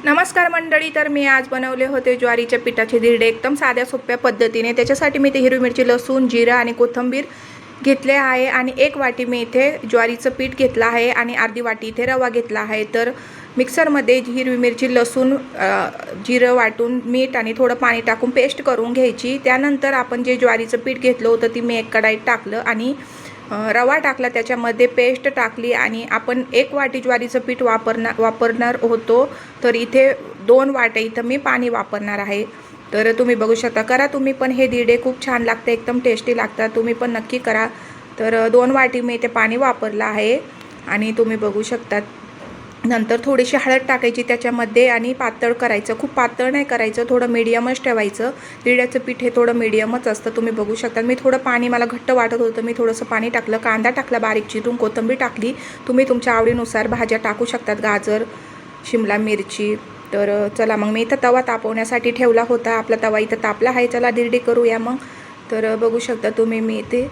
नमस्कार मंडळी, तर मी आज बनवले होते ज्वारीच्या पिठाचे धिरडे एकदम साध्या सोप्या पद्धतीने। त्याच्यासाठी मी इथे हिरवी मिरची, लसूण, जिरा आणि कोथिंबीर घेतले आहे आणि 1 वाटी मी इथे ज्वारीचं पीठ घेतलं आहे आणि अर्धी वाटी इथे रवा घेतला आहे। तर मिक्सरमध्ये हिरवी मिरची, लसूण, जिरं वाटून मीठ आणि थोडं पाणी टाकून पेस्ट करून घ्यायची। त्यानंतर आपण जे ज्वारीचं पीठ घेतलं होतं ती मी एक कढईत टाकलं आणि रवा टाकला, त्याच्यामध्ये पेस्ट टाकली आणि आपण 1 वाटी ज्वारीचं पीठ वापरणार होतो, तर इथे 2 वाट्या इथं मी पाणी वापरणार आहे। तर तुम्ही बघू शकता, करा तुम्ही पण हे धिरडे खूप छान लागते, एकदम टेस्टी लागतात, तुम्ही पण नक्की करा। तर 2 वाटी मी इथे पाणी वापरलं आहे आणि तुम्ही बघू शकता। नंतर थोडीशी हळद टाकायची त्याच्यामध्ये आणि पातळ करायचं, खूप पातळ नाही करायचं, थोडं मीडियमच ठेवायचं। धिरड्याचं पीठ हे थोडं मीडियमच असतं, तुम्ही बघू शकता। मी थोडं पाणी, मला घट्ट वाटत होतं, मी थोडंसं पाणी टाकलं, कांदा टाकला बारीक चिरून, कोथिंबीर टाकली, तुम्ही तुमच्या आवडीनुसार भाज्या टाकू शकतात, गाजर, शिमला मिरची। तर चला मग मी इथं तवा तापवण्यासाठी ठेवला होता, आपला तवा इथं तापला आहे, चला धिरडी करूया मग। तर बघू शकता तुम्ही, मी इथे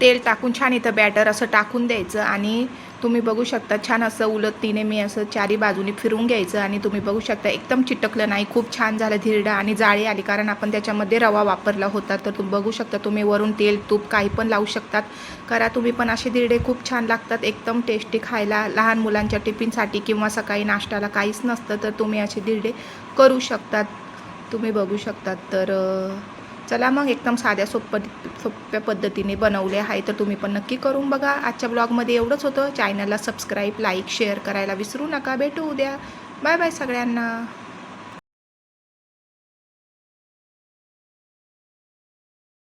तेल टाकून छान इथं बॅटर असं टाकून द्यायचं आणि तुम्ही बघू शकता छान असं उलटतीने मी असं चारी बाजूनी फिरून घ्यायचं आणि तुम्ही बघू शकता एकदम चिटकलं नाही, खूप छान झालं धिरडा आणि जाळी आली, कारण आपण त्याच्यामध्ये रवा वापरला होता। तर तुम्ही बघू शकता, तुम्ही वरून तेल तूप काही पण लावू शकतात, करा तुम्ही पण असे धिरडे, खूप छान लागतात, एकदम टेस्टी खायला, लहान मुलांच्या टिफिनसाठी किंवा सकाळी नाश्त्याला काहीच नसतं तर तुम्ही असे धिरडे करू शकतात, तुम्ही बघू शकतात। तर चला मग एकदम साध्या सोप्या पद्धतीने बनवले आहे, तर तुम्ही पण नक्की करून बघा। आजच्या ब्लॉगमध्ये एवढंच होतं, चॅनलला सबस्क्राईब, लाईक, शेअर करायला विसरू नका। भेटू उद्या, बाय बाय सगळ्यांना।